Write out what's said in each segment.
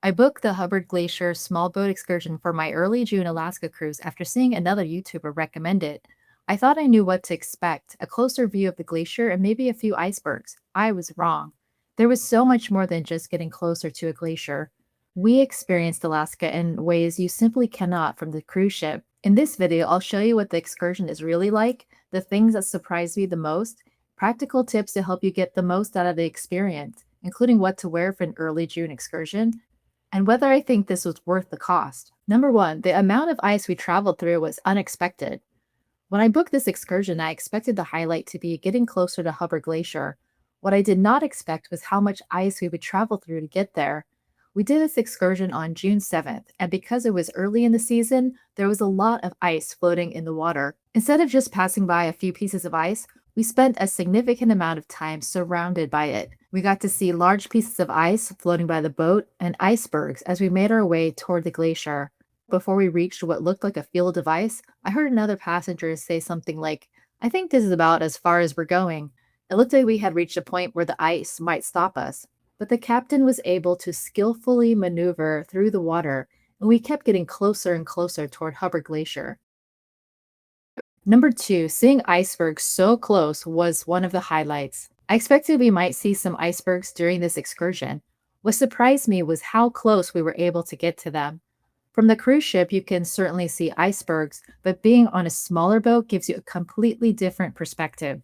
I booked the Hubbard Glacier small boat excursion for my early June Alaska cruise after seeing another YouTuber recommend it. I thought I knew what to expect, a closer view of the glacier and maybe a few icebergs. I was wrong. There was so much more than just getting closer to a glacier. We experienced Alaska in ways you simply cannot from the cruise ship. In this video, I'll show you what the excursion is really like, the things that surprised me the most, practical tips to help you get the most out of the experience, including what to wear for an early June excursion, and whether I think this was worth the cost. Number one, the amount of ice we traveled through was unexpected. When I booked this excursion, I expected the highlight to be getting closer to Hubbard Glacier. What I did not expect was how much ice we would travel through to get there. We did this excursion on June 7th, and because it was early in the season, there was a lot of ice floating in the water. Instead of just passing by a few pieces of ice, we spent a significant amount of time surrounded by it. We got to see large pieces of ice floating by the boat and icebergs as we made our way toward the glacier. Before we reached what looked like a field of ice, I heard another passenger say something like, "I think this is about as far as we're going." It looked like we had reached a point where the ice might stop us, but the captain was able to skillfully maneuver through the water, and we kept getting closer and closer toward Hubbard Glacier. Number two, seeing icebergs so close was one of the highlights. I expected we might see some icebergs during this excursion. What surprised me was how close we were able to get to them. From the cruise ship, you can certainly see icebergs, but being on a smaller boat gives you a completely different perspective.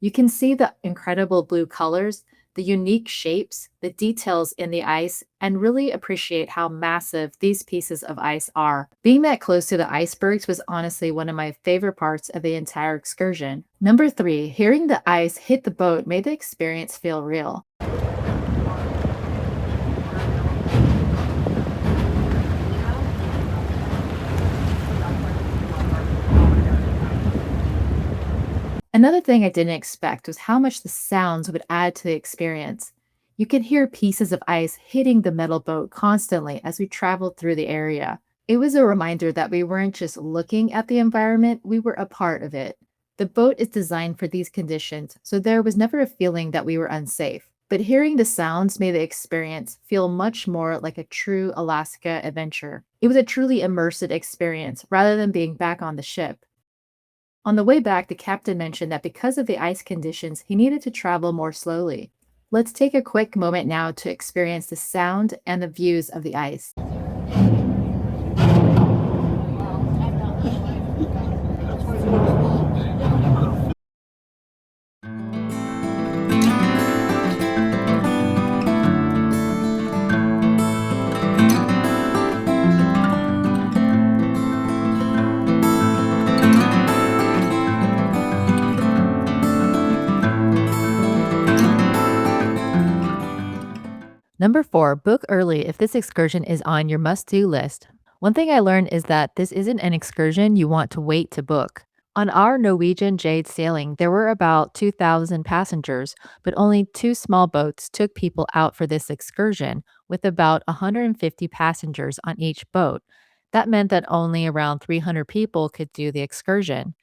You can see the incredible blue colors, the unique shapes, the details in the ice, and really appreciate how massive these pieces of ice are. Being that close to the icebergs was honestly one of my favorite parts of the entire excursion. Number three, hearing the ice hit the boat made the experience feel real. Another thing I didn't expect was how much the sounds would add to the experience. You could hear pieces of ice hitting the metal boat constantly as we traveled through the area. It was a reminder that we weren't just looking at the environment, we were a part of it. The boat is designed for these conditions, so there was never a feeling that we were unsafe. But hearing the sounds made the experience feel much more like a true Alaska adventure. It was a truly immersive experience rather than being back on the ship. On the way back, the captain mentioned that because of the ice conditions, he needed to travel more slowly. Let's take a quick moment now to experience the sound and the views of the ice. Number four, book early if this excursion is on your must do list. One thing I learned is that this isn't an excursion you want to wait to book. On our Norwegian Jade sailing, there were about 2,000 passengers, but only two small boats took people out for this excursion, with about 150 passengers on each boat. That meant that only around 300 people could do the excursion.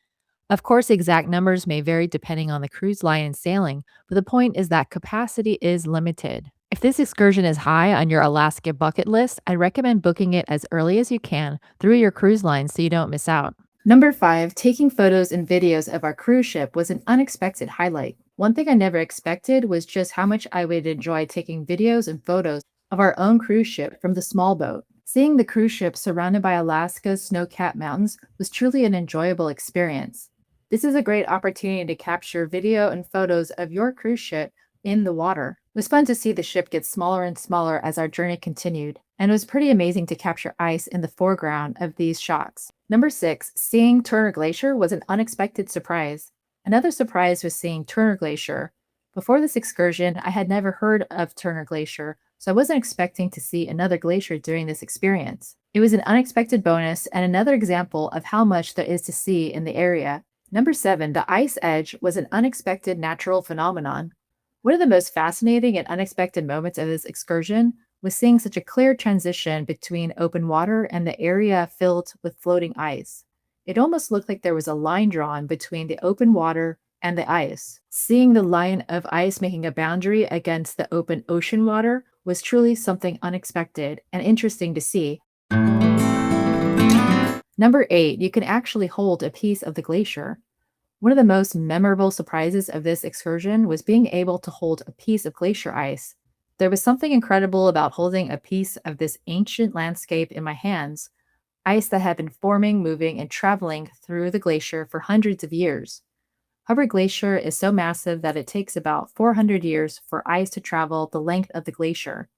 Of course, exact numbers may vary depending on the cruise line and sailing, but the point is that capacity is limited. If this excursion is high on your Alaska bucket list, I recommend booking it as early as you can through your cruise line so you don't miss out. Number five, taking photos and videos of our cruise ship was an unexpected highlight. One thing I never expected was just how much I would enjoy taking videos and photos of our own cruise ship from the small boat. Seeing the cruise ship surrounded by Alaska's snow-capped mountains was truly an enjoyable experience. This is a great opportunity to capture video and photos of your cruise ship in the water. It was fun to see the ship get smaller and smaller as our journey continued, and it was pretty amazing to capture ice in the foreground of these shots. Number six, seeing Turner Glacier was an unexpected surprise. Another surprise was seeing Turner Glacier. Before this excursion, I had never heard of Turner Glacier, so I wasn't expecting to see another glacier during this experience. It was an unexpected bonus and another example of how much there is to see in the area. Number seven, the ice edge was an unexpected natural phenomenon. One of the most fascinating and unexpected moments of this excursion was seeing such a clear transition between open water and the area filled with floating ice. It almost looked like there was a line drawn between the open water and the ice. Seeing the line of ice making a boundary against the open ocean water was truly something unexpected and interesting to see. Number 8, you can actually hold a piece of the glacier. One of the most memorable surprises of this excursion was being able to hold a piece of glacier ice. There was something incredible about holding a piece of this ancient landscape in my hands, ice that had been forming, moving, and traveling through the glacier for hundreds of years. Hubbard Glacier is so massive that it takes about 400 years for ice to travel the length of the glacier.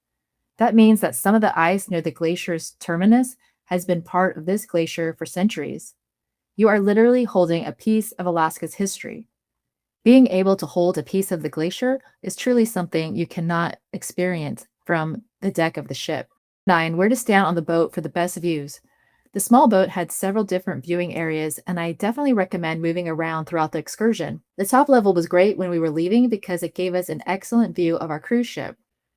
That means that some of the ice near the glacier's terminus has been part of this glacier for centuries. You are literally holding a piece of Alaska's history. Being able to hold a piece of the glacier is truly something you cannot experience from the deck of the ship. 9. Where to stand on the boat for the best views. The small boat had several different viewing areas, and I definitely recommend moving around throughout the excursion. The top level was great when we were leaving because it gave us an excellent view of our cruise ship.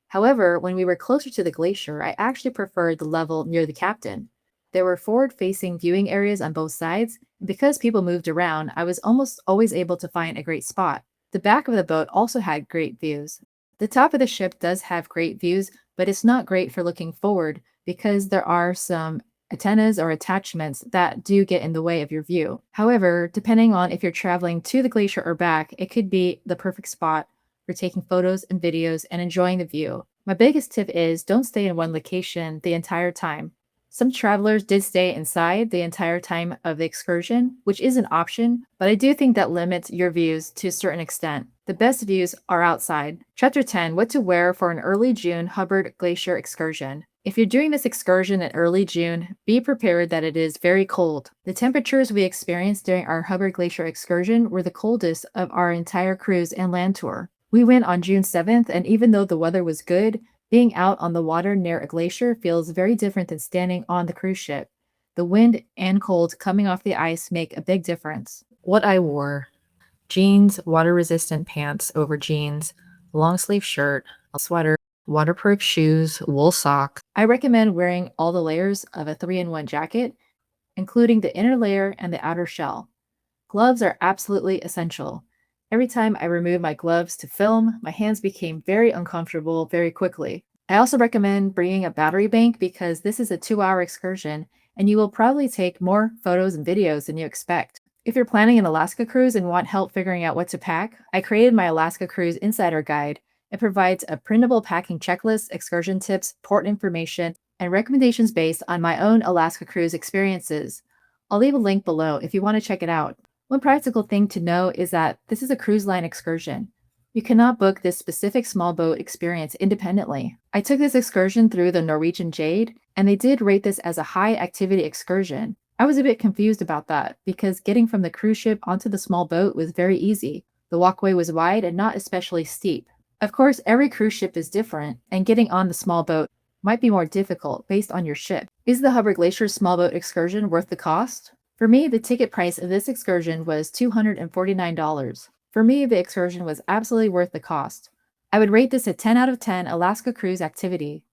However, when we were closer to the glacier, I actually preferred the level near the captain. There were forward-facing viewing areas on both sides, and because people moved around, I was almost always able to find a great spot. The back of the boat also had great views. The top of the ship does have great views, but it's not great for looking forward because there are some antennas or attachments that do get in the way of your view. However, depending on if you're traveling to the glacier or back, it could be the perfect spot for taking photos and videos and enjoying the view. My biggest tip is don't stay in one location the entire time. Some travelers did stay inside the entire time of the excursion, which is an option, but I do think that limits your views to a certain extent. The best views are outside. Chapter 10, What to Wear for an Early June Hubbard Glacier Excursion. If you're doing this excursion in early June, be prepared that it is very cold. The temperatures we experienced during our Hubbard Glacier excursion were the coldest of our entire cruise and land tour. We went on June 7th, and even though the weather was good, being out on the water near a glacier feels very different than standing on the cruise ship. The wind and cold coming off the ice make a big difference. What I wore: jeans, water-resistant pants over jeans, long sleeve shirt, a sweater, waterproof shoes, wool socks. I recommend wearing all the layers of a 3-in-1 jacket, including the inner layer and the outer shell. Gloves are absolutely essential. Every time I removed my gloves to film, my hands became very uncomfortable very quickly. I also recommend bringing a battery bank because this is a 2-hour excursion and you will probably take more photos and videos than you expect. If you're planning an Alaska cruise and want help figuring out what to pack, I created my Alaska Cruise Insider Guide. It provides a printable packing checklist, excursion tips, port information, and recommendations based on my own Alaska cruise experiences. I'll leave a link below if you want to check it out. One practical thing to know is that this is a cruise line excursion. You cannot book this specific small boat experience independently. I took this excursion through the Norwegian Jade, and they did rate this as a high activity excursion. I was a bit confused about that because getting from the cruise ship onto the small boat was very easy. The walkway was wide and not especially steep. Of course, every cruise ship is different, and getting on the small boat might be more difficult based on your ship. Is the Hubbard Glacier small boat excursion worth the cost? For me, the ticket price of this excursion was $249. For me, the excursion was absolutely worth the cost. I would rate this a 10 out of 10 Alaska cruise activity.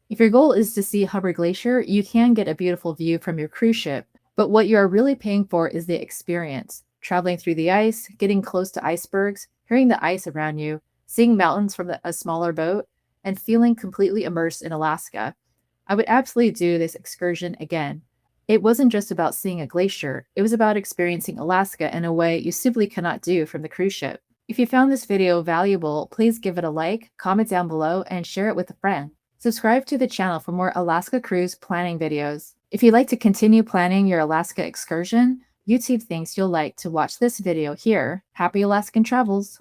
If your goal is to see Hubbard Glacier, you can get a beautiful view from your cruise ship, but what you are really paying for is the experience. Traveling through the ice, getting close to icebergs, hearing the ice around you, seeing mountains from a smaller boat, and feeling completely immersed in Alaska. I would absolutely do this excursion again. It wasn't just about seeing a glacier, it was about experiencing Alaska in a way you simply cannot do from the cruise ship. If you found this video valuable, please give it a like, comment down below, and share it with a friend. Subscribe to the channel for more Alaska cruise planning videos. If you'd like to continue planning your Alaska excursion, YouTube thinks you'll like to watch this video here. Happy Alaskan travels!